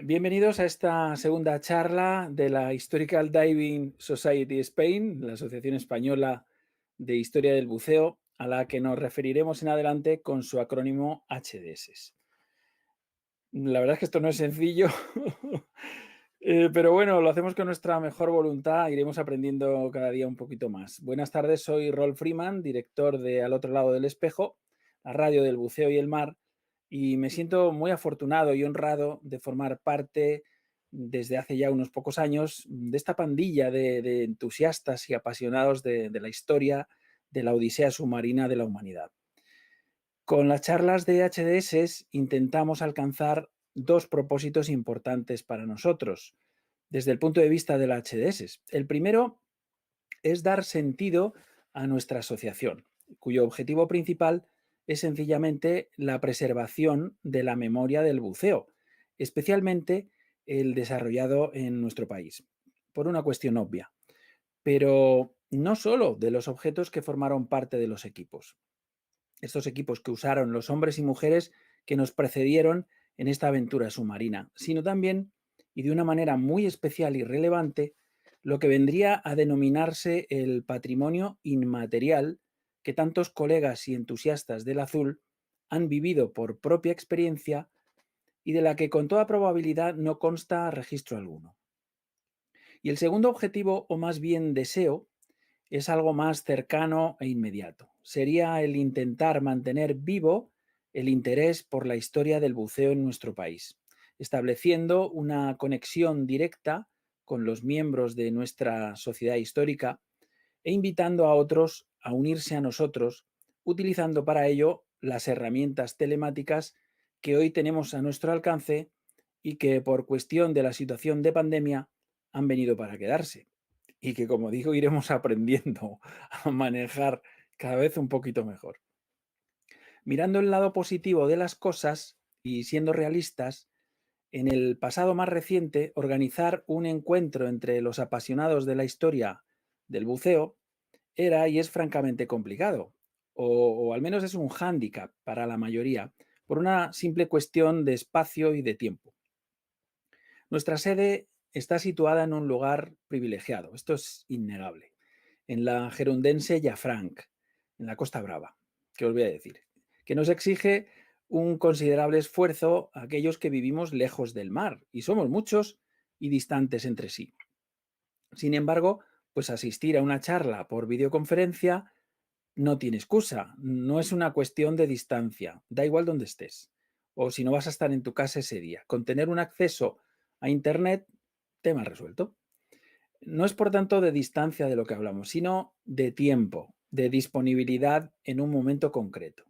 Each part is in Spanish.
Bienvenidos a esta segunda charla de la Historical Diving Society Spain, la Asociación Española de Historia del Buceo, a la que nos referiremos en adelante con su acrónimo HDS. La verdad es que esto no es sencillo, pero bueno, lo hacemos con nuestra mejor voluntad, iremos aprendiendo cada día un poquito más. Buenas tardes, soy Rolf Freeman, director de Al otro lado del espejo, la radio del buceo y el mar, y me siento muy afortunado y honrado de formar parte desde hace ya unos pocos años de esta pandilla de entusiastas y apasionados de la historia de la odisea submarina de la humanidad. Con las charlas de HDS intentamos alcanzar dos propósitos importantes para nosotros desde el punto de vista de la HDS. El primero es dar sentido a nuestra asociación, cuyo objetivo principal es sencillamente la preservación de la memoria del buceo, especialmente el desarrollado en nuestro país, por una cuestión obvia, pero no solo de los objetos que formaron parte de los equipos. Estos equipos que usaron los hombres y mujeres que nos precedieron en esta aventura submarina, sino también, y de una manera muy especial y relevante, lo que vendría a denominarse el patrimonio inmaterial que tantos colegas y entusiastas del azul han vivido por propia experiencia y de la que con toda probabilidad no consta registro alguno. Y el segundo objetivo, o más bien deseo, es algo más cercano e inmediato. Sería el intentar mantener vivo el interés por la historia del buceo en nuestro país, estableciendo una conexión directa con los miembros de nuestra sociedad histórica e invitando a otros a unirse a nosotros, utilizando para ello las herramientas telemáticas que hoy tenemos a nuestro alcance y que por cuestión de la situación de pandemia han venido para quedarse y que, como digo, iremos aprendiendo a manejar cada vez un poquito mejor. Mirando el lado positivo de las cosas y siendo realistas, en el pasado más reciente, organizar un encuentro entre los apasionados de la historia del buceo era y es francamente complicado, o al menos es un hándicap para la mayoría, por una simple cuestión de espacio y de tiempo. Nuestra sede está situada en un lugar privilegiado, esto es innegable, en la gerundense Llafranc, en la Costa Brava, que os voy a decir, que nos exige un considerable esfuerzo a aquellos que vivimos lejos del mar, y somos muchos y distantes entre sí. Sin embargo, pues asistir a una charla por videoconferencia no tiene excusa, no es una cuestión de distancia, da igual donde estés, o si no vas a estar en tu casa ese día. Con tener un acceso a Internet, tema resuelto. No es por tanto de distancia de lo que hablamos, sino de tiempo, de disponibilidad en un momento concreto.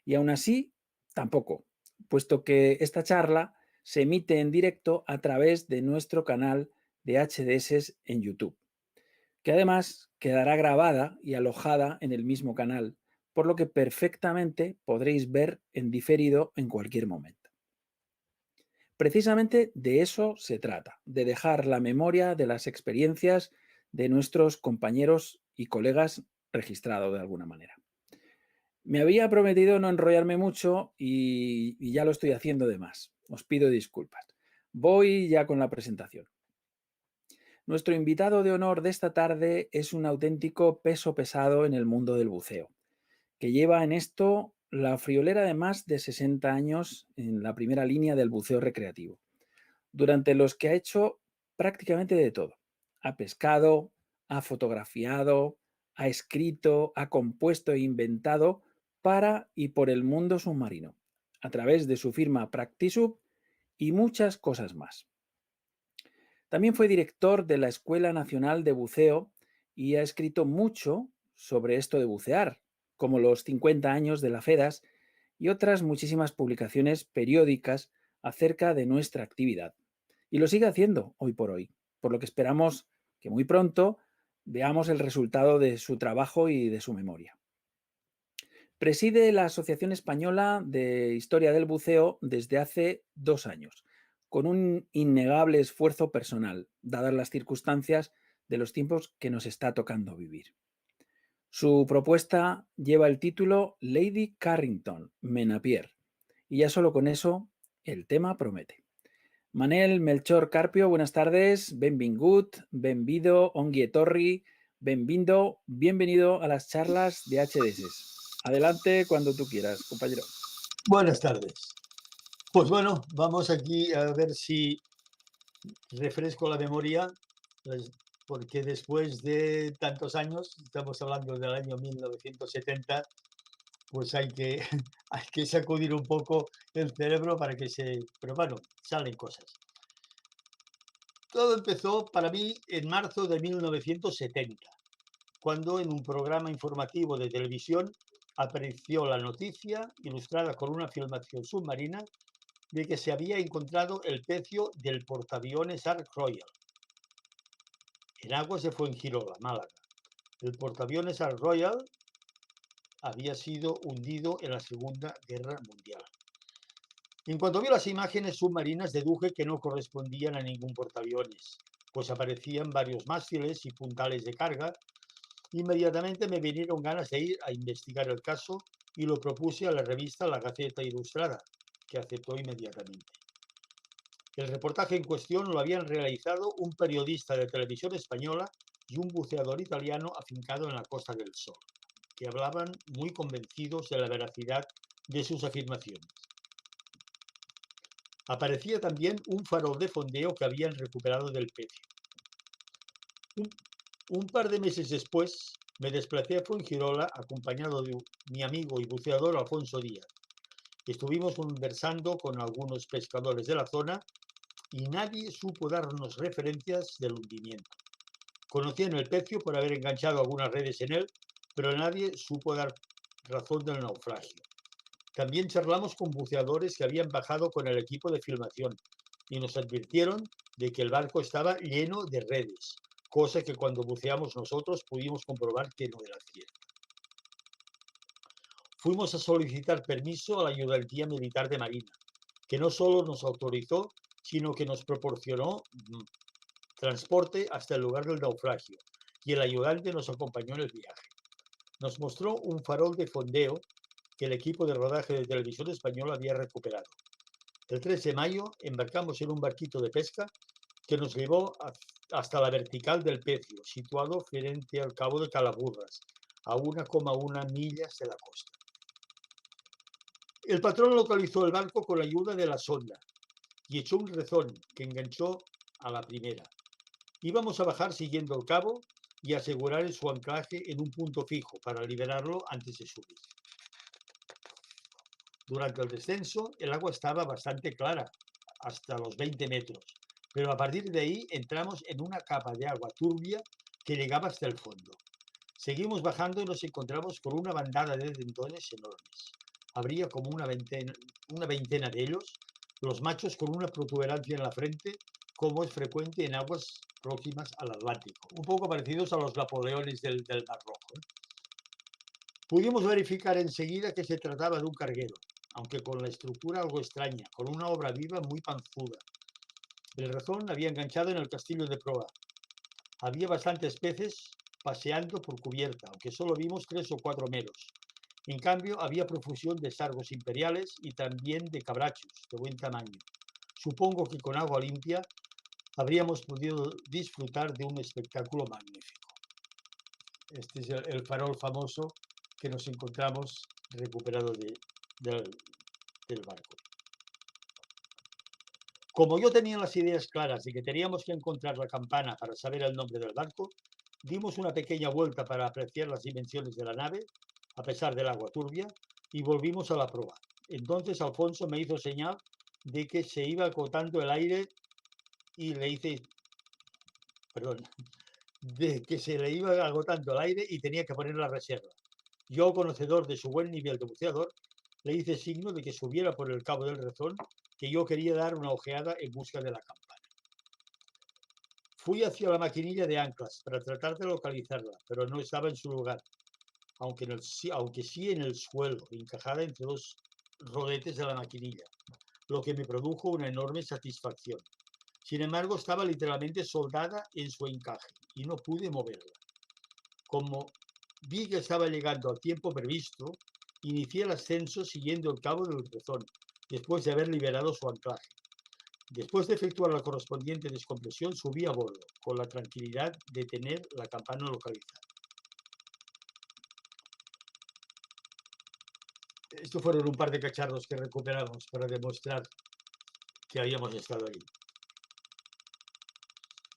Y aún así, tampoco, puesto que esta charla se emite en directo a través de nuestro canal de HDS en YouTube, que además quedará grabada y alojada en el mismo canal, por lo que perfectamente podréis ver en diferido en cualquier momento. Precisamente de eso se trata, de dejar la memoria de las experiencias de nuestros compañeros y colegas registrado de alguna manera. Me había prometido no enrollarme mucho y ya lo estoy haciendo de más. Os pido disculpas. Voy ya con la presentación. Nuestro invitado de honor de esta tarde es un auténtico peso pesado en el mundo del buceo, que lleva en esto la friolera de más de 60 años en la primera línea del buceo recreativo, durante los que ha hecho prácticamente de todo. Ha pescado, ha fotografiado, ha escrito, ha compuesto e inventado para y por el mundo submarino, a través de su firma Practisub y muchas cosas más. También fue director de la Escuela Nacional de Buceo y ha escrito mucho sobre esto de bucear, como los 50 años de la FEDAS y otras muchísimas publicaciones periódicas acerca de nuestra actividad. Y lo sigue haciendo hoy por hoy, por lo que esperamos que muy pronto veamos el resultado de su trabajo y de su memoria. Preside la Asociación Española de Historia del Buceo desde hace 2 años, con un innegable esfuerzo personal, dadas las circunstancias de los tiempos que nos está tocando vivir. Su propuesta lleva el título Lady Carrington, Menapier, y ya solo con eso el tema promete. Manel Melchor Carpio, buenas tardes, benvingut, benvido, ongi etorri, benvindo, bienvenido a las charlas de HDS. Adelante cuando tú quieras, compañero. Buenas tardes. Pues bueno, vamos aquí a ver si refresco la memoria, porque después de tantos años, estamos hablando del año 1970, pues hay que sacudir un poco el cerebro para que se... Pero bueno, salen cosas. Todo empezó para mí en marzo de 1970, cuando en un programa informativo de televisión apareció la noticia, ilustrada con una filmación submarina, de que se había encontrado el pecio del portaaviones Ark Royal en aguas de Fuengirola, Málaga. El portaaviones Ark Royal había sido hundido en la Segunda Guerra Mundial. En cuanto vi las imágenes submarinas, deduje que no correspondían a ningún portaaviones, pues aparecían varios mástiles y puntales de carga. Inmediatamente me vinieron ganas de ir a investigar el caso y lo propuse a la revista La Gaceta Ilustrada, que aceptó inmediatamente. El reportaje en cuestión lo habían realizado un periodista de televisión española y un buceador italiano afincado en la Costa del Sol, que hablaban muy convencidos de la veracidad de sus afirmaciones. Aparecía también un farol de fondeo que habían recuperado del pecio. Un par de meses después me desplacé a Fuengirola acompañado de mi amigo y buceador Alfonso Díaz. Estuvimos conversando con algunos pescadores de la zona y nadie supo darnos referencias del hundimiento. Conocían el pecio por haber enganchado algunas redes en él, pero nadie supo dar razón del naufragio. También charlamos con buceadores que habían bajado con el equipo de filmación y nos advirtieron de que el barco estaba lleno de redes, cosa que cuando buceamos nosotros pudimos comprobar que no era cierto. Fuimos a solicitar permiso a la Ayudantía Militar de Marina, que no solo nos autorizó, sino que nos proporcionó transporte hasta el lugar del naufragio, y el ayudante nos acompañó en el viaje. Nos mostró un farol de fondeo que el equipo de rodaje de Televisión Española había recuperado. El 3 de mayo embarcamos en un barquito de pesca que nos llevó hasta la vertical del pecio, situado frente al cabo de Calaburras, a 1,1 millas de la costa. El patrón localizó el barco con la ayuda de la sonda y echó un rezón que enganchó a la primera. Íbamos a bajar siguiendo el cabo y asegurar su anclaje en un punto fijo para liberarlo antes de subir. Durante el descenso, el agua estaba bastante clara, hasta los 20 metros, pero a partir de ahí entramos en una capa de agua turbia que llegaba hasta el fondo. Seguimos bajando y nos encontramos con una bandada de dentones enormes. Habría como una veintena de ellos, los machos con una protuberancia en la frente, como es frecuente en aguas próximas al Atlántico, un poco parecidos a los napoleones del Mar Rojo. Pudimos verificar enseguida que se trataba de un carguero, aunque con la estructura algo extraña, con una obra viva muy panzuda. El rezón había enganchado en el castillo de proa. Había bastantes peces paseando por cubierta, aunque solo vimos 3 o 4 meros. En cambio, había profusión de sargos imperiales y también de cabrachos de buen tamaño. Supongo que con agua limpia habríamos podido disfrutar de un espectáculo magnífico. Este es el farol famoso que nos encontramos recuperado del barco. Como yo tenía las ideas claras de que teníamos que encontrar la campana para saber el nombre del barco, dimos una pequeña vuelta para apreciar las dimensiones de la nave, a pesar del agua turbia, y volvimos a la proa. Entonces Alfonso me hizo señal de que se iba agotando el aire y le hice... Perdón, de que se le iba agotando el aire y tenía que poner la reserva. Yo, conocedor de su buen nivel de buceador, le hice signo de que subiera por el cabo del rezón, que yo quería dar una ojeada en busca de la campana. Fui hacia la maquinilla de anclas para tratar de localizarla, pero no estaba en su lugar, aunque sí en el suelo, encajada entre 2 rodetes de la maquinilla, lo que me produjo una enorme satisfacción. Sin embargo, estaba literalmente soldada en su encaje y no pude moverla. Como vi que estaba llegando al tiempo previsto, inicié el ascenso siguiendo el cabo del rezón, después de haber liberado su anclaje. Después de efectuar la correspondiente descompresión, subí a bordo, con la tranquilidad de tener la campana localizada. Estos fueron un par de cacharros que recuperamos para demostrar que habíamos estado ahí.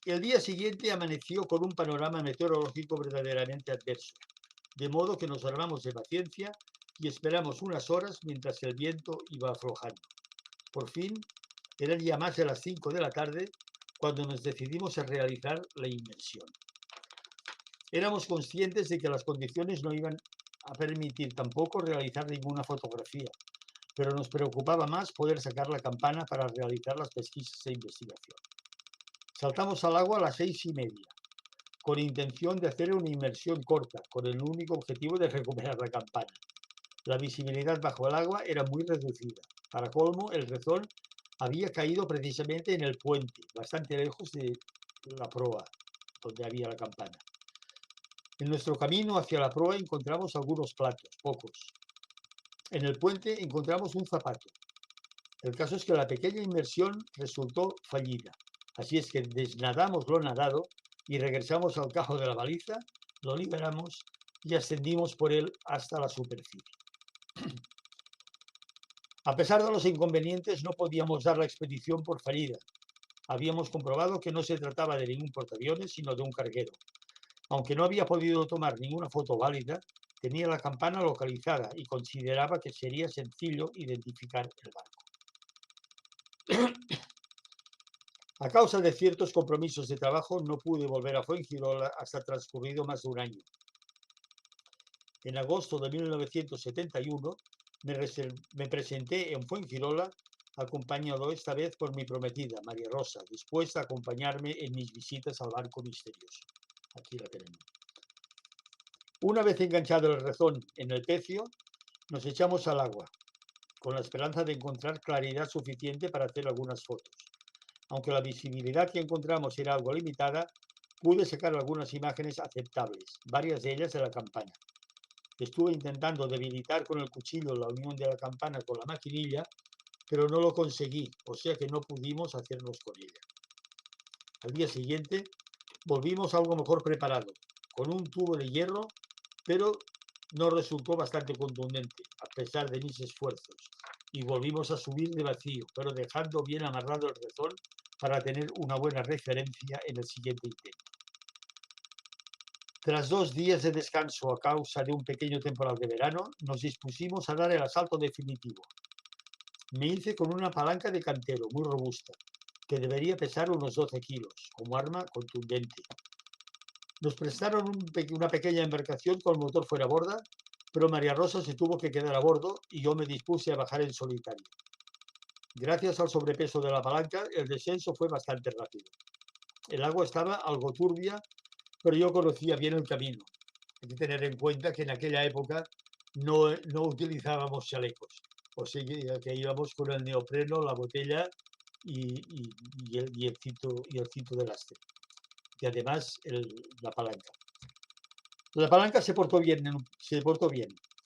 El día siguiente amaneció con un panorama meteorológico verdaderamente adverso, de modo que nos armamos de paciencia y esperamos unas horas mientras el viento iba aflojando. Por fin, eran ya más de las 5 de la tarde cuando nos decidimos a realizar la inmersión. Éramos conscientes de que las condiciones no iban a permitir tampoco realizar ninguna fotografía, pero nos preocupaba más poder sacar la campana para realizar las pesquisas e investigación. Saltamos al agua a las 6:30, con intención de hacer una inmersión corta, con el único objetivo de recuperar la campana. La visibilidad bajo el agua era muy reducida. Para colmo, el rezón había caído precisamente en el puente, bastante lejos de la proa, donde había la campana. En nuestro camino hacia la proa encontramos algunos platos, pocos. En el puente encontramos un zapato. El caso es que la pequeña inmersión resultó fallida. Así es que desnadamos lo nadado y regresamos al cabo de la baliza, lo liberamos y ascendimos por él hasta la superficie. A pesar de los inconvenientes, no podíamos dar la expedición por fallida. Habíamos comprobado que no se trataba de ningún portaaviones, sino de un carguero. Aunque no había podido tomar ninguna foto válida, tenía la campana localizada y consideraba que sería sencillo identificar el barco. A causa de ciertos compromisos de trabajo, no pude volver a Fuengirola hasta transcurrido más de un año. En agosto de 1971 me presenté en Fuengirola, acompañado esta vez por mi prometida, María Rosa, dispuesta a acompañarme en mis visitas al barco misterioso. Aquí la tenemos. Una vez enganchado el rezón en el pecio, nos echamos al agua, con la esperanza de encontrar claridad suficiente para hacer algunas fotos. Aunque la visibilidad que encontramos era algo limitada, pude sacar algunas imágenes aceptables, varias de ellas de la campana. Estuve intentando debilitar con el cuchillo la unión de la campana con la maquinilla, pero no lo conseguí, o sea que no pudimos hacernos con ella. Al día siguiente, volvimos algo mejor preparado, con un tubo de hierro, pero no resultó bastante contundente, a pesar de mis esfuerzos, y volvimos a subir de vacío, pero dejando bien amarrado el rezón para tener una buena referencia en el siguiente intento. Tras 2 días de descanso a causa de un pequeño temporal de verano, nos dispusimos a dar el asalto definitivo. Me hice con una palanca de cantero muy robusta, que debería pesar unos 12 kilos, como arma contundente. Nos prestaron una pequeña embarcación con motor fuera borda, pero María Rosa se tuvo que quedar a bordo y yo me dispuse a bajar en solitario. Gracias al sobrepeso de la palanca, el descenso fue bastante rápido. El agua estaba algo turbia, pero yo conocía bien el camino. Hay que tener en cuenta que en aquella época no utilizábamos chalecos, o sea que íbamos con el neopreno, la botella y el cinto de lastre. Y además la palanca. La palanca se portó bien.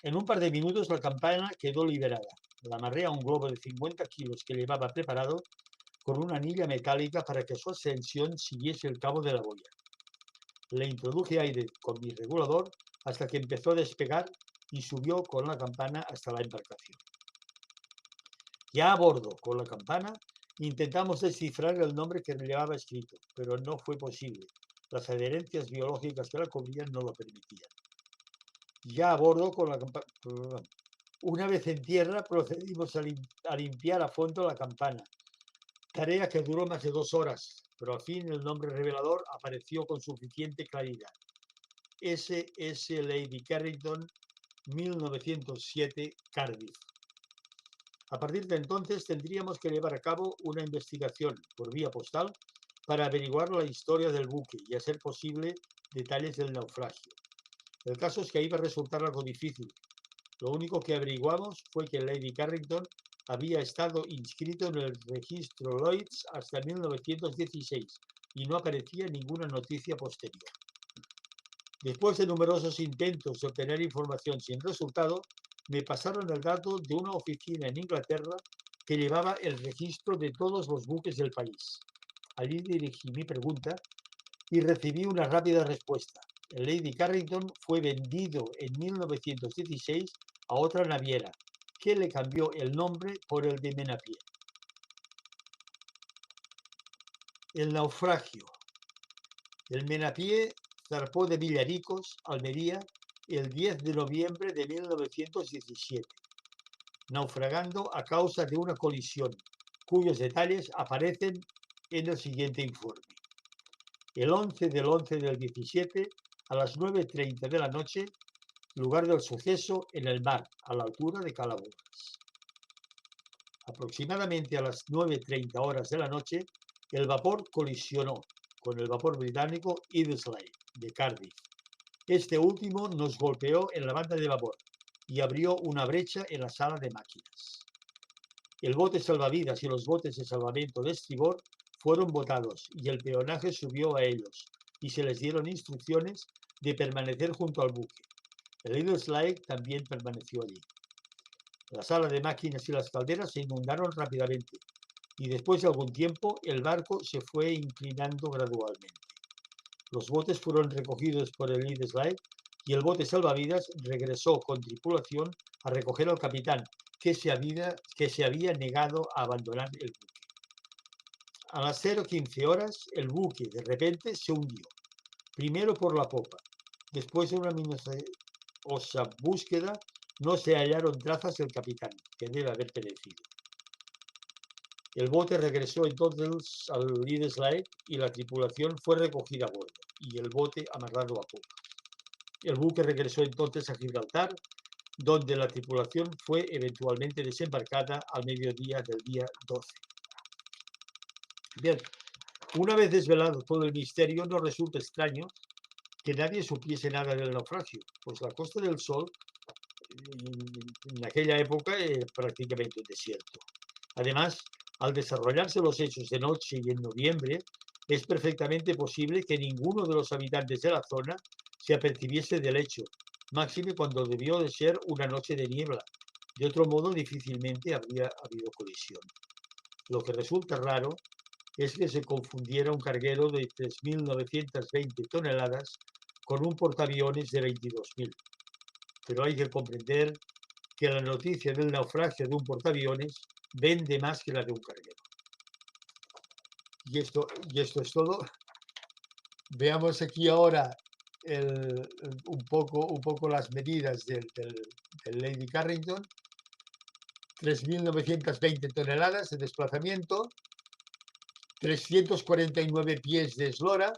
En un par de minutos la campana quedó liberada. La amarré a un globo de 50 kilos que llevaba preparado con una anilla metálica para que su ascensión siguiese el cabo de la boya. Le introduje aire con mi regulador hasta que empezó a despegar y subió con la campana hasta la embarcación. Ya a bordo con la campana, intentamos descifrar el nombre que llevaba escrito, pero no fue posible. Las adherencias biológicas que la cubrían no lo permitían. Ya a bordo con la campana. Una vez en tierra, procedimos a limpiar a fondo la campana, tarea que duró más de 2 horas, pero al fin el nombre revelador apareció con suficiente claridad. SS Lady Carrington, 1907, Cardiff. A partir de entonces tendríamos que llevar a cabo una investigación por vía postal para averiguar la historia del buque y, a ser posible, detalles del naufragio. El caso es que iba a resultar algo difícil. Lo único que averiguamos fue que Lady Carrington había estado inscrito en el registro Lloyd's hasta 1916 y no aparecía ninguna noticia posterior. Después de numerosos intentos de obtener información sin resultado, me pasaron el dato de una oficina en Inglaterra que llevaba el registro de todos los buques del país. Allí dirigí mi pregunta y recibí una rápida respuesta. El Lady Carrington fue vendido en 1916 a otra naviera, que le cambió el nombre por el de Menapié. El naufragio. El Menapié zarpó de Villaricos, Almería, el 10 de noviembre de 1917, naufragando a causa de una colisión, cuyos detalles aparecen en el siguiente informe. El 11 del 11 del 17, a las 9:30 de la noche, lugar del suceso en el mar, a la altura de Calabogas. Aproximadamente a las 9:30 horas de la noche, el vapor colisionó con el vapor británico Iddesleigh, de Cardiff. Este último nos golpeó en la banda de vapor y abrió una brecha en la sala de máquinas. El bote salvavidas y los botes de salvamento de estribor fueron botados y el peonaje subió a ellos y se les dieron instrucciones de permanecer junto al buque. El Iddesleigh también permaneció allí. La sala de máquinas y las calderas se inundaron rápidamente y después de algún tiempo el barco se fue inclinando gradualmente. Los botes fueron recogidos por el Iddesleigh y el bote salvavidas regresó con tripulación a recoger al capitán, que se había negado a abandonar el buque. A las 0:15 horas, el buque de repente se hundió, primero por la popa. Después de una minuciosa búsqueda, no se hallaron trazas del capitán, que debe haber perecido. El bote regresó entonces al Iddesleigh y la tripulación fue recogida a bordo y el bote amarrado a popa. El buque regresó entonces a Gibraltar, donde la tripulación fue eventualmente desembarcada al mediodía del día 12. Bien, una vez desvelado todo el misterio, no resulta extraño que nadie supiese nada del naufragio, pues la Costa del Sol en aquella época era prácticamente un desierto. Además, al desarrollarse los hechos de noche y en noviembre, es perfectamente posible que ninguno de los habitantes de la zona se apercibiese del hecho, máxime cuando debió de ser una noche de niebla. De otro modo, difícilmente habría habido colisión. Lo que resulta raro es que se confundiera un carguero de 3.920 toneladas con un portaaviones de 22.000. Pero hay que comprender que la noticia del naufragio de un portaaviones vende más que la de un carguero. Y esto es todo. Veamos aquí ahora un poco las medidas del Lady Carrington. 3.920 toneladas de desplazamiento, 349 pies de eslora,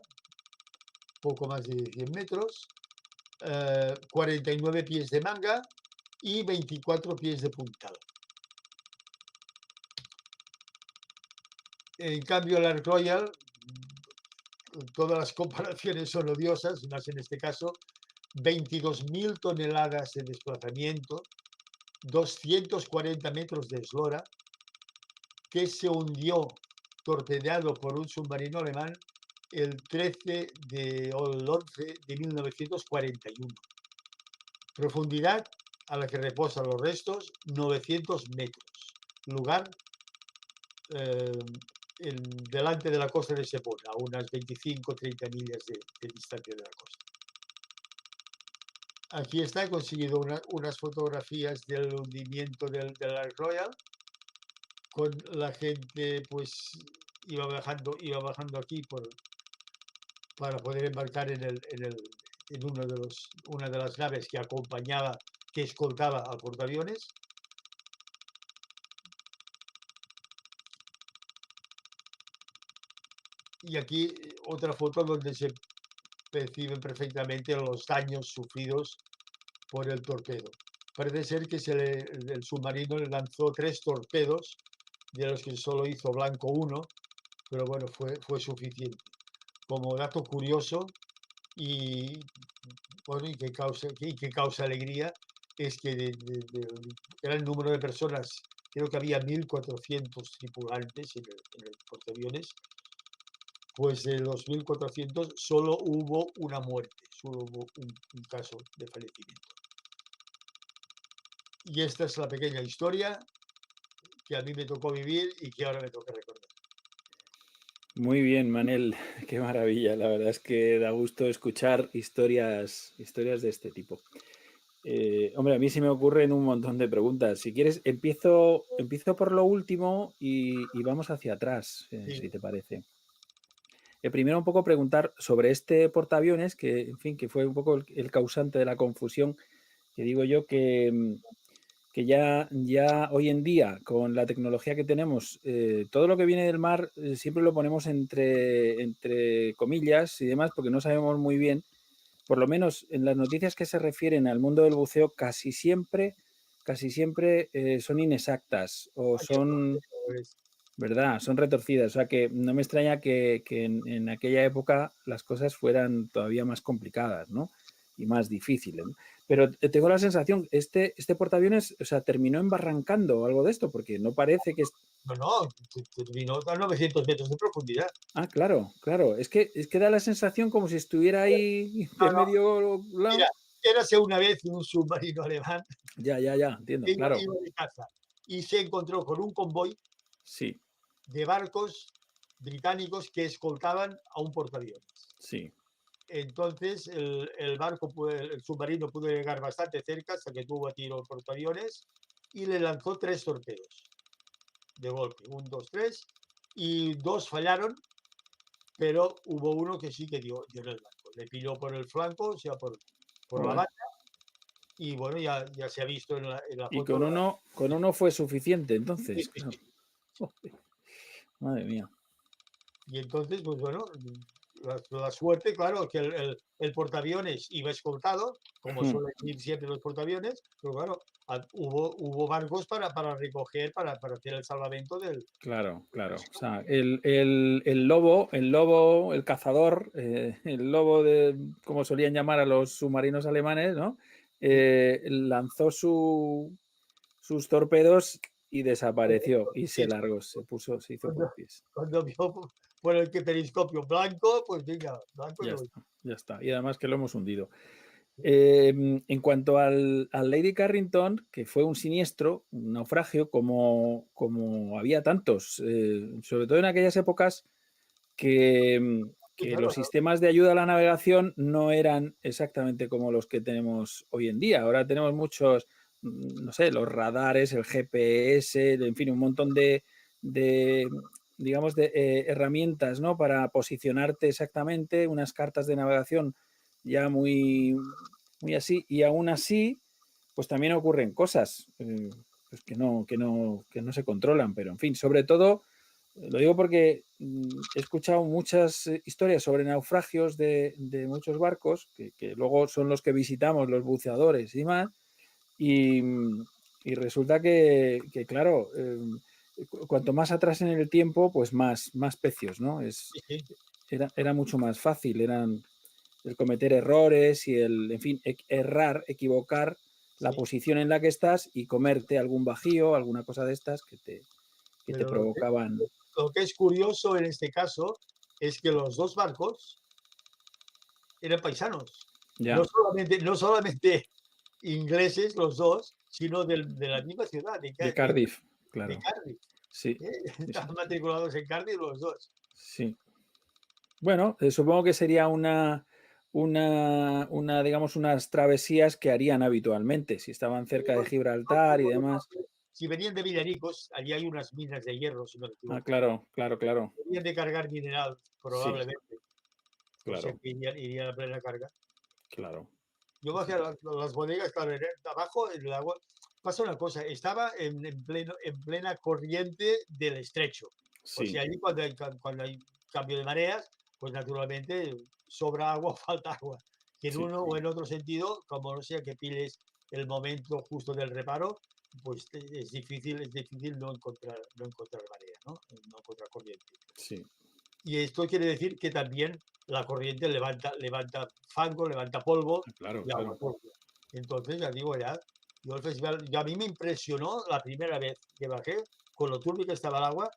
poco más de 100 metros, 49 pies de manga y 24 pies de puntal. En cambio, el Ark Royal, todas las comparaciones son odiosas, más en este caso, 22.000 toneladas de desplazamiento, 240 metros de eslora, que se hundió torpedeado por un submarino alemán el 13 o el 11 de 1941. Profundidad a la que reposan los restos, 900 metros. Lugar delante de la costa de Sepona, a unas 25-30 millas de distancia de la costa. Aquí está, he conseguido unas fotografías del hundimiento del Ark Royal, con la gente, pues iba bajando aquí para poder embarcar en una de las naves que escoltaba al portaaviones. Y aquí otra foto donde se perciben perfectamente los daños sufridos por el torpedo. Parece ser que el submarino le lanzó 3 torpedos, de los que solo hizo blanco 1, pero bueno, fue suficiente. Como dato curioso y que causa alegría, es que era el número de personas, creo que había 1.400 tripulantes en el portaaviones, pues de los 1.400 solo hubo una muerte, solo hubo un caso de fallecimiento. Y esta es la pequeña historia que a mí me tocó vivir y que ahora me toca recordar. Muy bien, Manel, qué maravilla. La verdad es que da gusto escuchar historias de este tipo. Hombre, a mí se me ocurren un montón de preguntas. Si quieres, empiezo por lo último y vamos hacia atrás, Sí, si te parece. Primero un poco preguntar sobre este portaaviones, que, en fin, que fue un poco el causante de la confusión, que digo yo que ya hoy en día, con la tecnología que tenemos, todo lo que viene del mar siempre lo ponemos entre comillas y demás, porque no sabemos muy bien, por lo menos en las noticias que se refieren al mundo del buceo, casi siempre son inexactas o hay son, errores. ¿verdad? Son retorcidas. O sea que no me extraña que en aquella época las cosas fueran todavía más complicadas, ¿no? Y más difíciles, ¿no? Pero tengo la sensación, este portaaviones, o sea, terminó embarrancando o algo de esto, porque no parece que... No, no, terminó a 900 metros de profundidad. Ah, claro, claro. Es que da la sensación como si estuviera ahí No, de no, medio mira, lado. érase una vez un submarino alemán Ya, entiendo, que claro. iba de caza y se encontró con un convoy Sí, de barcos británicos que escoltaban a un portaaviones. sí. Entonces el submarino pudo llegar bastante cerca hasta que tuvo a tiro el portaaviones y le lanzó 3 torpedos de golpe, un, dos, tres, y 2 fallaron, pero hubo uno que sí que dio en el blanco. Le pilló por el flanco, o sea, por la Joder. banda, y bueno, ya se ha visto en la Y foto. con uno fue suficiente, Sí, entonces, sí, claro. sí. Joder, madre mía. Y entonces, pues bueno, la suerte, claro, que el portaaviones iba escoltado, como suelen ir siempre los portaaviones, pero claro, hubo barcos para recoger, para hacer el salvamento del... Claro, claro. O sea, el lobo, el cazador, el lobo de, como solían llamar a los submarinos alemanes, ¿no? Lanzó sus torpedos y desapareció y se largó, se hizo por Cuando, los pies. cuando vio por el que periscopio blanco, pues venga, blanco y Ya lo... está, ya está. Y además que lo hemos hundido. En cuanto al Lady Carrington, que fue un siniestro, un naufragio, como había tantos, sobre todo en aquellas épocas Sí, que claro, los sistemas de ayuda a la navegación no eran exactamente como los que tenemos hoy en día. Ahora tenemos muchos, no sé, los radares, el GPS, en fin, un montón de digamos, de herramientas, ¿no? Para posicionarte exactamente, unas cartas de navegación ya muy así, y aún así, pues también ocurren cosas pues que no se controlan, pero en fin, sobre todo lo digo porque he escuchado muchas historias sobre naufragios de muchos barcos, que luego son los que visitamos, los buceadores y demás, y resulta claro, cuanto más atrás en el tiempo, pues más pecios, ¿no? sí, sí, Era mucho más fácil, eran el cometer errores y en fin, errar, equivocar la sí. posición en la que estás y comerte algún bajío, alguna cosa de estas que te Pero provocaban. lo que es curioso en este caso es que los dos barcos eran paisanos. Ya, No solamente ingleses los dos, sino de la misma ciudad, de Cardiff, de claro. Cardiff. Sí, sí, sí. Estaban matriculados en Cardiff los dos. Sí. Bueno, supongo que sería digamos, unas travesías que harían habitualmente, si estaban cerca de Gibraltar y demás. Si venían de Villaricos, allí hay unas minas de hierro, si no me Ah, equivoco. claro, claro, claro. Venían de cargar mineral, Sí, probablemente. O sea claro, que irían a plena carga. claro. Yo Sí, bajé sí. a las bodegas, claro, abajo el agua. Pasa una cosa, estaba en plena corriente del estrecho. O Sí, sea, allí cuando hay cambio de mareas, pues naturalmente sobra agua o falta agua. Que en sí, uno o en otro sentido, como no sea que piles el momento justo del reparo, pues es difícil no encontrar marea, ¿no? No encontrar corriente. sí. Y esto quiere decir que también la corriente levanta fango, levanta polvo Ah, claro, y agua claro. turbia. Entonces, ya digo, yo el festival, a mí me impresionó la primera vez que bajé, con lo turbio que estaba el agua,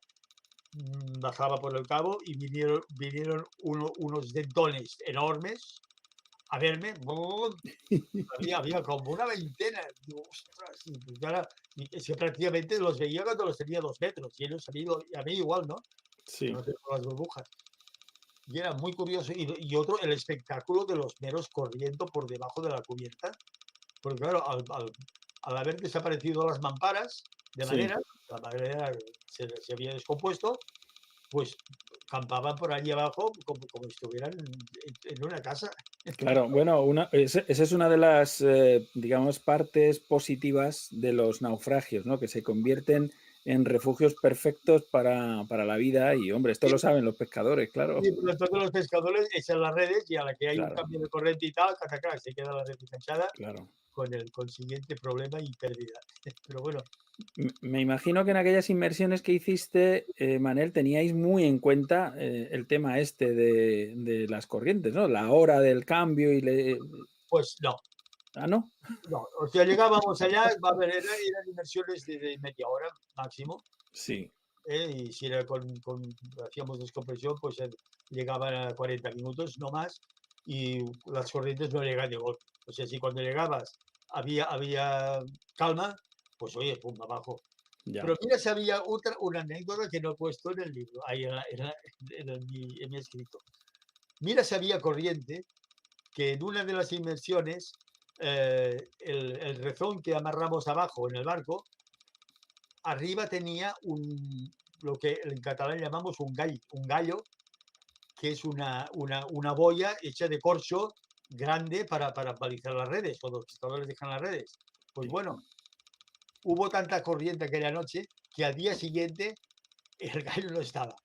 bajaba por el cabo y vinieron unos dentones enormes a verme. ¡Bum! Había como una veintena. Digo, ostras, y pues ahora, y es que prácticamente los veía cuando los tenía 2 metros, y ellos a mí igual, ¿no? Que Sí, no tengo las burbujas. Y era muy curioso. Y otro, el espectáculo de los meros corriendo por debajo de la cubierta, porque claro, al haber desaparecido las mamparas de sí. madera, la madera se había descompuesto, pues campaban por allí abajo como si estuvieran en una casa. Claro, bueno, esa es una de las, digamos, partes positivas de los naufragios, ¿no? Que se convierten en refugios perfectos para la vida y, hombre, esto lo saben los pescadores, claro, Y por lo tanto los pescadores echan las redes y a la que hay un claro, cambio de corriente y tal, cataca, se queda la red enganchada claro. con el consiguiente problema y pérdida. Pero bueno, Me imagino que en aquellas inmersiones que hiciste, Manel, teníais muy en cuenta el tema este de las corrientes, ¿no? La hora del cambio y pues no, Ah, ¿no? no. O sea, llegábamos allá, va a ver, eran inversiones de media hora máximo, Sí, y si era hacíamos descompresión, pues llegaban a 40 minutos, no más, y las corrientes no llegan de golpe. O sea, si cuando llegabas había calma, pues oye, pum, abajo. ya. Pero mira si había una anécdota que no he puesto en el libro, ahí en mi escrito. Mira si había corriente, que en una de las inmersiones, el rezón que amarramos abajo en el barco, arriba tenía lo que en catalán llamamos un gallo, que es una boya hecha de corcho grande para balizar las redes, cuando los pescadores dejan las redes. Pues Sí. bueno, hubo tanta corriente aquella noche que al día siguiente el gallo no estaba.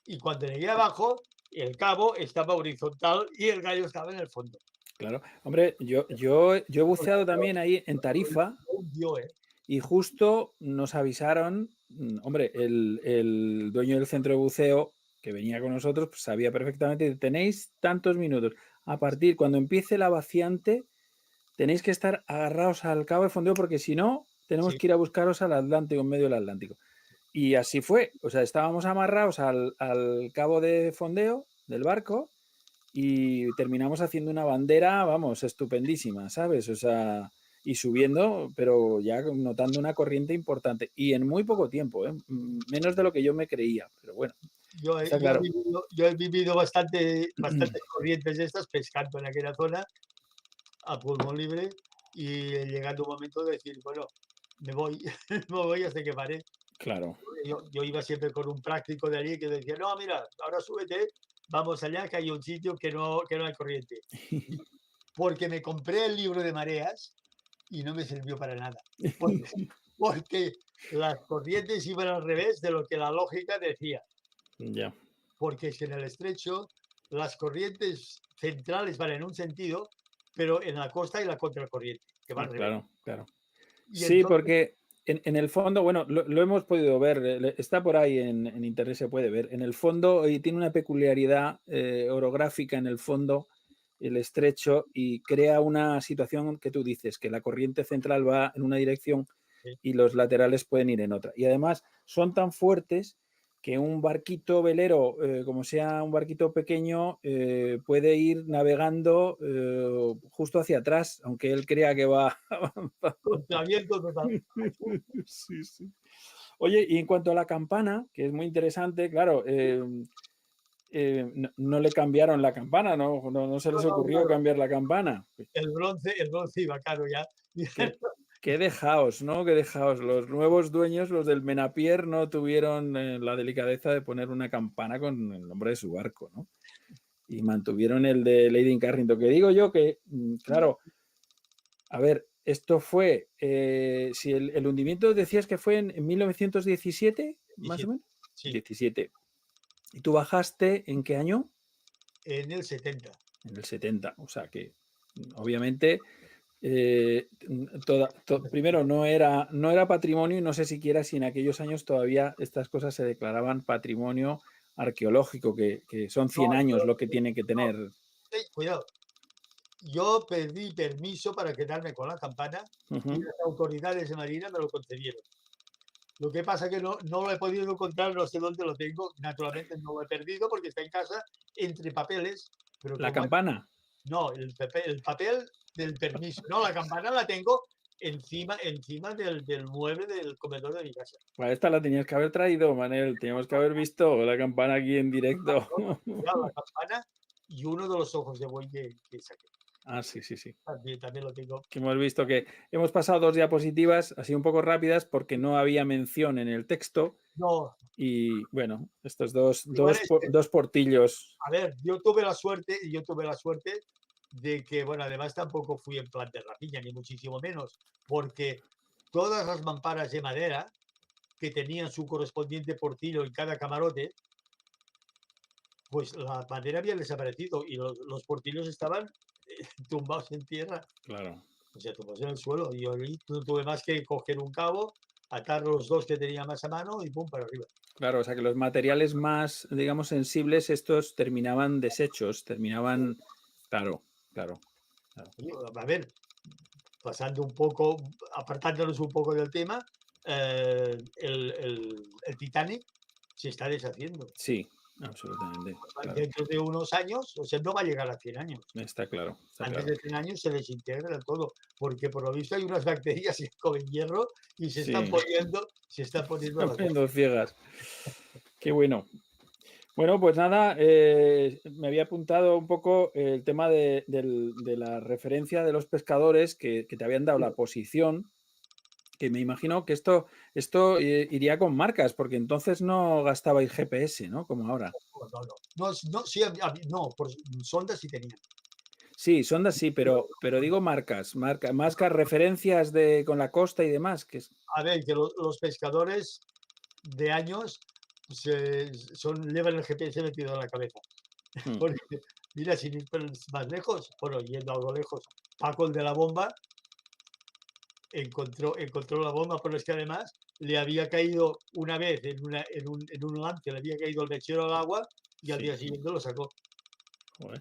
Y cuando llegué abajo, el cabo estaba horizontal y el gallo estaba en el fondo. Claro. Hombre, yo he O sea, buceado también ahí en Tarifa lo hundió, ¿eh? y justo nos avisaron, hombre, el dueño del centro de buceo que venía con nosotros, pues sabía perfectamente, tenéis tantos minutos. A partir, cuando empiece la vaciante, tenéis que estar agarrados al cabo de fondeo porque si no, tenemos Sí, que ir a buscaros al Atlántico, en medio del Atlántico. Y así fue. O sea, estábamos amarrados al cabo de fondeo del barco y terminamos haciendo una bandera, vamos, estupendísima, ¿sabes? O sea, y subiendo, pero ya notando una corriente importante y en muy poco tiempo, ¿eh? Menos de lo que yo me creía, pero bueno, yo he, está yo he claro. vivido, yo he vivido bastantes corrientes de estas pescando en aquella zona a pulmón libre y llegando un momento de decir, bueno, me voy, me voy hasta que pare. Claro. Yo iba siempre con un práctico de allí que decía, no, mira, ahora súbete, vamos allá, que hay un sitio que no hay corriente. Porque me compré el libro de mareas y no me sirvió para nada. Porque, porque las corrientes iban al revés de lo que la lógica decía. Ya, Porque es que en el estrecho las corrientes centrales van en un sentido, pero en la costa hay la contracorriente, que va al revés. claro, claro. Y Sí, entonces, porque en el fondo, bueno, lo hemos podido ver, está por ahí en internet, se puede ver. En el fondo tiene una peculiaridad orográfica en el fondo, el estrecho, y crea una situación que tú dices, que la corriente central va en una dirección sí, y los laterales pueden ir en otra. Y además son tan fuertes que un barquito velero, como sea un barquito pequeño, puede ir navegando justo hacia atrás, aunque él crea que va avanzando. contraviento total. Sí, sí. Oye, y en cuanto a la campana, que es muy interesante, claro, no le cambiaron la campana, no se No, les no, ocurrió claro, cambiar la campana. el bronce iba caro ya. Qué, qué dejaos, ¿no? Qué dejaos. Los nuevos dueños, los del Menapier, no tuvieron la delicadeza de poner una campana con el nombre de su barco, ¿no? Y mantuvieron el de Lady Carrington. Que digo yo que, claro, a ver, esto fue, si el hundimiento decías que fue en 1917, más o 17, menos. sí, 17. ¿Y tú bajaste en qué año? en el 70. En el 70. O sea que, obviamente, primero no era patrimonio y no sé siquiera si en aquellos años todavía estas cosas se declaraban patrimonio arqueológico, que son No, 100 años lo que tiene que no, tener. cuidado. Yo pedí permiso para quedarme con la campana y Ujú. las autoridades de Marina me lo concedieron. Lo que pasa que no lo he podido encontrar, no sé dónde lo tengo. Naturalmente no lo he perdido porque está en casa entre papeles, pero La como campana. No, el papel del permiso. No, la campana la tengo encima del mueble del comedor de mi casa. Para esta la tenías que haber traído, Manel. Teníamos que haber visto la campana aquí en directo. Claro, la campana y uno de los ojos de buey que saqué. Ah, sí, sí, sí. También lo tengo. Que hemos visto que hemos pasado 2 diapositivas así un poco rápidas porque no había mención en el texto No, y bueno, estos igual es que, dos portillos. a ver, yo tuve la suerte de que, bueno, además tampoco fui en plan de rapiña, ni muchísimo menos, porque todas las mamparas de madera que tenían su correspondiente portillo en cada camarote, pues la madera había desaparecido y los portillos estaban tumbados en tierra, Claro. o sea, tumbados en el suelo. Y yo ahí no tuve más que coger un cabo, atar los dos que tenía más a mano y pum, para arriba. Claro, o sea que los materiales más, digamos, sensibles, estos terminaban deshechos, terminaban. Claro, claro, claro. Oye, a ver, pasando un poco, apartándonos un poco del tema, el Titanic se está deshaciendo. Sí, absolutamente. Claro, Dentro de unos años, o sea, no va a llegar a 100 años. está claro, está Antes claro. de 100 años se desintegra del todo, porque por lo visto hay unas bacterias que comen hierro y Sí, se están poniendo están las poniendo botas. ciegas. Qué bueno. Bueno, pues nada, me había apuntado un poco el tema de la referencia de los pescadores que te habían dado la posición, que me imagino que esto iría con marcas, porque entonces no gastabais GPS, ¿no? Como ahora. No, sí, no, por sondas sí tenían. Sí, sondas sí, pero digo marcas, referencias con la costa y demás, que es. A ver, que los pescadores de años llevan el GPS metido en la cabeza. Hmm, Porque, mira, sin ir más lejos, bueno, yendo algo lejos, Paco el de la bomba encontró la bomba, pero es que además le había caído una vez en un lance, le había caído el mechero al agua y al sí, día siguiente lo sacó. joder,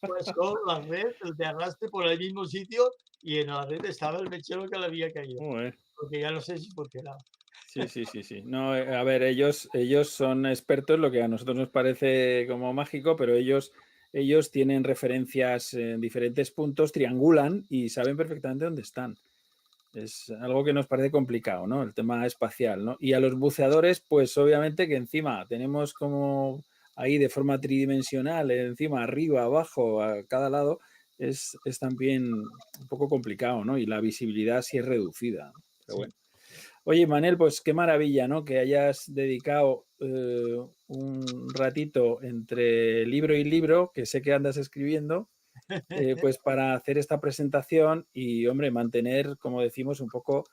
Pasó la red de arrastre por el mismo sitio y en la red estaba el mechero que le había caído, joder. porque ya no sé si funcionaba. Sí, sí, sí, sí. No, a ver, ellos son expertos, lo que a nosotros nos parece como mágico, pero ellos tienen referencias en diferentes puntos, triangulan y saben perfectamente dónde están. Es algo que nos parece complicado, ¿no? El tema espacial, ¿no? Y a los buceadores, pues obviamente que encima tenemos como ahí de forma tridimensional, encima, arriba, abajo, a cada lado, es también un poco complicado, ¿no? Y la visibilidad sí es reducida, ¿no? Pero Sí. bueno. Oye, Manel, pues qué maravilla, ¿no? Que hayas dedicado un ratito entre libro y libro, que sé que andas escribiendo, pues para hacer esta presentación y, hombre, mantener, como decimos, un poco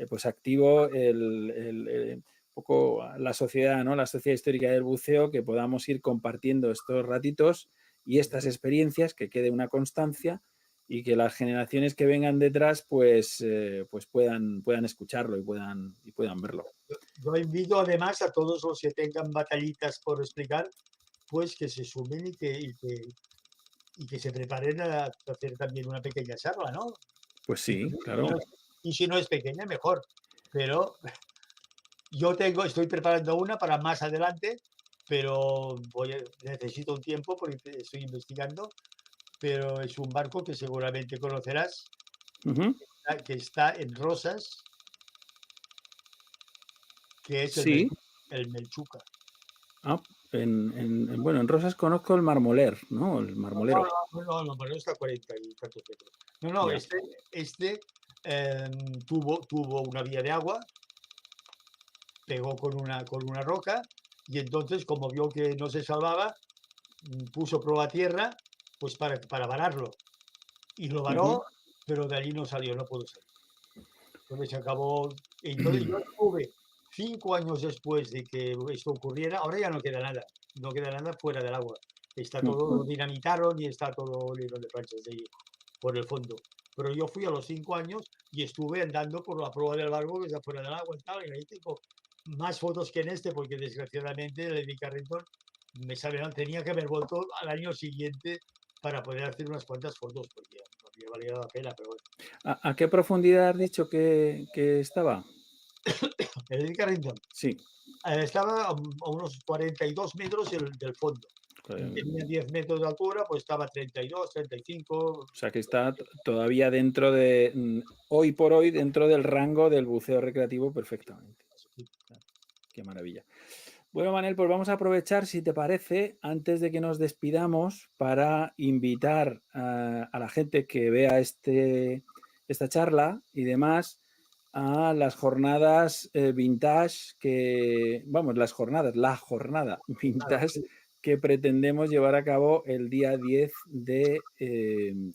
pues activo un poco la sociedad, ¿no? La sociedad histórica del buceo, que podamos ir compartiendo estos ratitos y estas experiencias, que quede una constancia y que las generaciones que vengan detrás pues puedan escucharlo y puedan verlo. Yo invito además a todos los que tengan batallitas por explicar, pues que se sumen y que se preparen a hacer también una pequeña charla, ¿no? Pues Y, sí, y claro. y si no es pequeña, mejor. Pero estoy preparando una para más adelante, pero necesito un tiempo porque estoy investigando, pero es un barco que seguramente conocerás, Ujú. que está en Rosas, que es Sí. El Melchuca. Ah, bueno, en Rosas conozco el marmoler, ¿no? El No, marmolero. no, pero no está a 40 y tantos metros. No, Ya. este tuvo una vía de agua, pegó con una roca y entonces, como vio que no se salvaba, puso prueba a tierra pues para vararlo. Y lo Ujú. varó, pero de allí no salió, no pudo salir. Entonces se acabó. Entonces yo estuve 5 años después de que esto ocurriera, ahora ya no queda nada fuera del agua. Está todo, lo dinamitaron y está todo lleno de planchas de ahí por el fondo. Pero yo fui a los 5 años y estuve andando por la proa del barco que está fuera del agua y tal, y ahí tengo más fotos que en este, porque desgraciadamente el Lady Carrington tenía que haber vuelto al año siguiente para poder hacer unas cuantas fotos, porque no había valido la pena, pero bueno. ¿A qué profundidad has dicho que estaba? El Lady Carrington Sí, estaba a unos 42 metros del fondo. Tenía 10 metros de altura, pues estaba 32, 35. O sea que está todavía dentro de, hoy por hoy, dentro del rango del buceo recreativo perfectamente. Qué maravilla. Bueno, Manel, pues vamos a aprovechar, si te parece, antes de que nos despidamos, para invitar a la gente que vea esta charla y demás a las jornadas vintage la jornada Claro, vintage que pretendemos llevar a cabo el día 10 de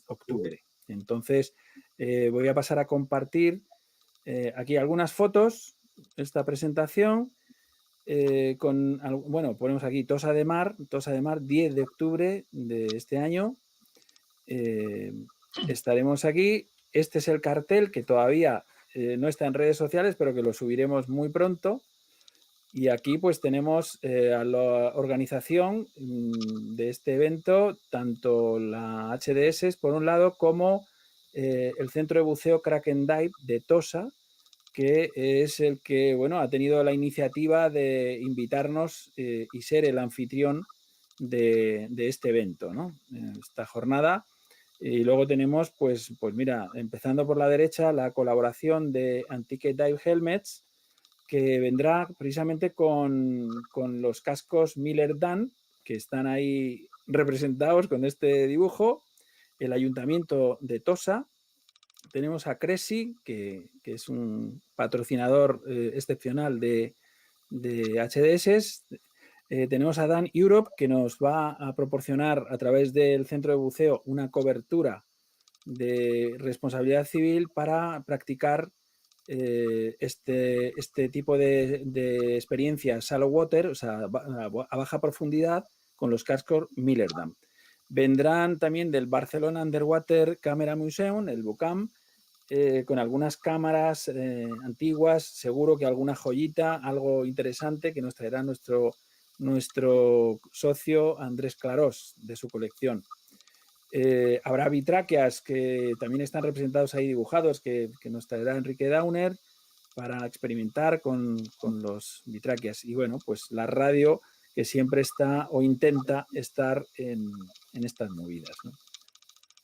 octubre. Entonces, voy a pasar a compartir aquí algunas fotos, esta presentación. Ponemos aquí Tossa de Mar, 10 de octubre de este año. Estaremos aquí. Este es el cartel que todavía no está en redes sociales, pero que lo subiremos muy pronto. Y aquí pues tenemos a la organización de este evento, tanto la HDS por un lado, como el Centro de Buceo Kraken Dive de Tossa, que es el que ha tenido la iniciativa de invitarnos y ser el anfitrión de este evento, ¿no? Esta jornada. Y luego tenemos, pues mira, empezando por la derecha, la colaboración de Antique Dive Helmets, que vendrá precisamente con los cascos Miller Dan, que están ahí representados con este dibujo, el Ayuntamiento de Tossa. Tenemos a Cressy, que es un patrocinador excepcional de HDS. Tenemos a Dan Europe, que nos va a proporcionar a través del centro de buceo una cobertura de responsabilidad civil para practicar este tipo de experiencias shallow water, o sea, a baja profundidad, con los cascos Miller Dam. Vendrán también del Barcelona Underwater Camera Museum, el BUCAM, con algunas cámaras antiguas, seguro que alguna joyita, algo interesante que nos traerá nuestro socio Andrés Clarós de su colección. Habrá vitráqueas que también están representados ahí dibujados, que nos traerá Enrique Dauner para experimentar con los vitráqueas. Y bueno, pues la radio que siempre está o intenta estar en estas movidas, ¿no?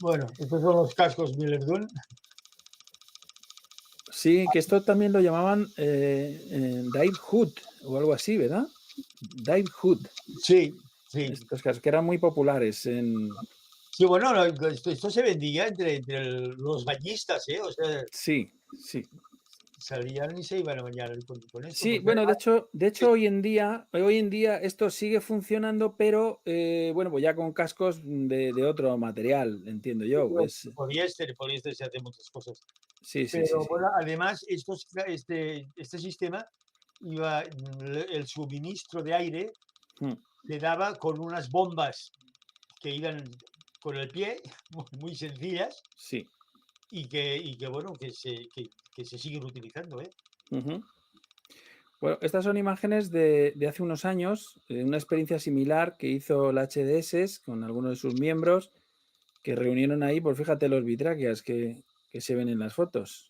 Bueno, estos son los cascos Miller-Dunn. Sí, que esto también lo llamaban Dive Hood o algo así, ¿verdad? Dive Hood. Sí, sí. Estos cascos que eran muy populares en... Sí, bueno, esto se vendía entre los bañistas, ¿eh? O sea, Sí, sí. salían y se iban a bañar con esto. Sí, Porque bueno, de hecho hoy en día esto sigue funcionando, pero pues ya con cascos de otro material, entiendo yo. poliéster se hace muchas cosas. Sí, sí, sí, Pero sí. bueno, además, este sistema el suministro de aire Mm, le daba con unas bombas que iban con el pie, muy sencillas, sí. y que bueno, que se siguen utilizando, ¿eh? Ujú. Bueno, estas son imágenes de hace unos años, una experiencia similar que hizo la HDS con algunos de sus miembros, que reunieron ahí, pues fíjate los vitráqueas que se ven en las fotos.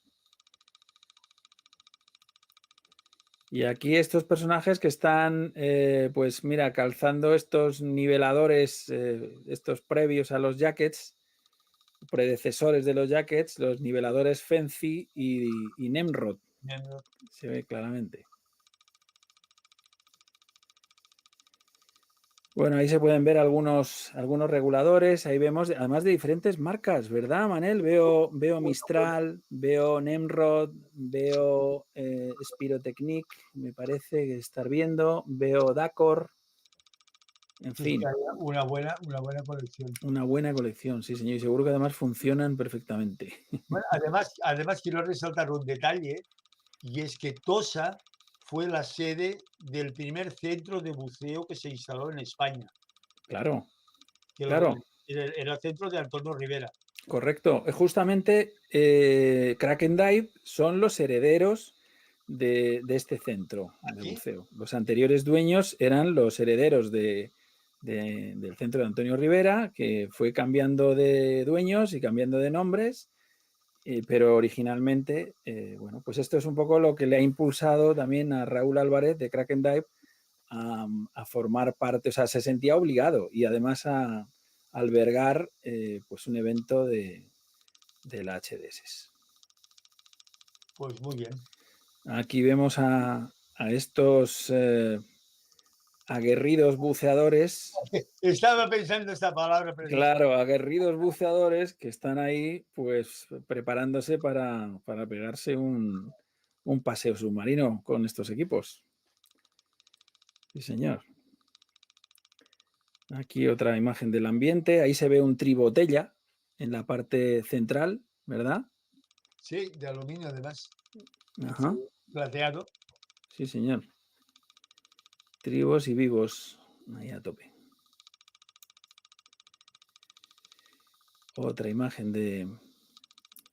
Y aquí estos personajes que están, pues mira, calzando estos niveladores, estos previos a los jackets, predecesores de los jackets, los niveladores Fenci y Nemrod, se ve claramente. Bueno, ahí se pueden ver algunos reguladores, ahí vemos, además de diferentes marcas, ¿verdad, Manel? Veo Mistral, veo Nemrod, veo Spirotechnic, me parece que estar viendo, veo Dacor, en Sí, fin, una buena colección. una buena colección, sí, señor, y seguro que además funcionan perfectamente. Bueno, además quiero resaltar un detalle, y es que Tossa fue la sede del primer centro de buceo que se instaló en España, Claro, que claro. era el centro de Antonio Rivera. Correcto. Justamente Kraken Dive son los herederos de este centro de ¿Aquí? buceo. Los anteriores dueños eran los herederos del centro de Antonio Rivera, que fue cambiando de dueños y cambiando de nombres, pero originalmente, pues esto es un poco lo que le ha impulsado también a Raúl Álvarez de Kraken Dive a formar parte, o sea, se sentía obligado y además a albergar pues un evento de la HDS. Pues muy bien. Aquí vemos a estos aguerridos buceadores. Estaba pensando esta palabra precisamente. Claro, aguerridos buceadores que están ahí pues preparándose para pegarse un paseo submarino con estos equipos. Sí, señor. Aquí otra imagen del ambiente. Ahí se ve un tribotella en la parte central, ¿verdad? Sí, de aluminio además. Ajá. Plateado. Sí, señor. Tribos y vivos. Ahí a tope. Otra imagen de...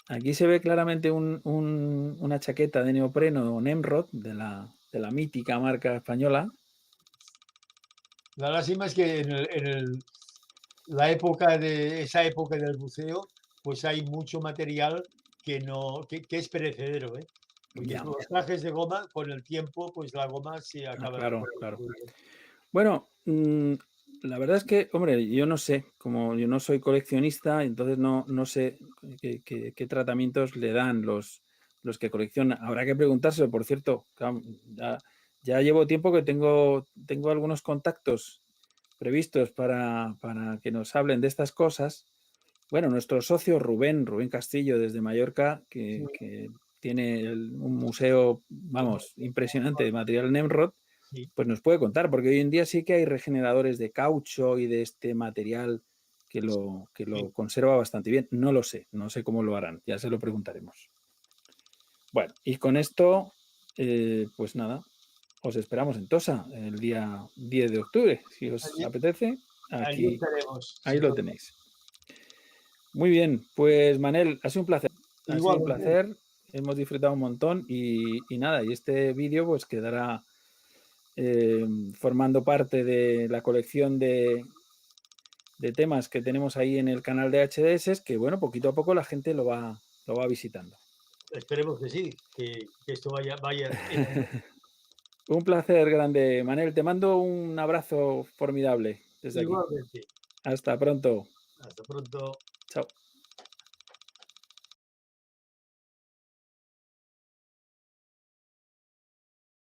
Aquí se ve claramente una chaqueta de neopreno Nemrod de la mítica marca española. La lástima es que la época de esa época del buceo, pues hay mucho material que no que es perecedero, ¿eh? Porque Ya, los trajes de goma, con el tiempo, pues la goma se acaba claro, claro. Bueno, la verdad es que, hombre, yo no sé, como yo no soy coleccionista, entonces no sé qué tratamientos le dan los que coleccionan. Habrá que preguntárselo, por cierto, ya llevo tiempo que tengo algunos contactos previstos para que nos hablen de estas cosas. Bueno, nuestro socio Rubén Castillo desde Mallorca, Sí, que tiene un museo, vamos, impresionante de material Nemrod, sí, pues nos puede contar, porque hoy en día sí que hay regeneradores de caucho y de este material que lo sí. conserva bastante bien. No lo sé, no sé cómo lo harán, ya se lo preguntaremos. Bueno, y con esto, pues nada, os esperamos en Tosa el día 10 de octubre, si os Allí apetece, allí aquí, estaremos, ahí sin lo duda. tenéis. Muy bien, pues Manel, ha sido un placer. Ha sido un Igualmente, placer, hemos disfrutado un montón y nada, y este vídeo pues quedará formando parte de la colección de temas que tenemos ahí en el canal de HDS, que bueno, poquito a poco la gente lo va visitando. esperemos que sí, que esto vaya Un placer grande, Manel. Te mando un abrazo formidable desde aquí. igualmente. Hasta pronto. Hasta pronto. Chao.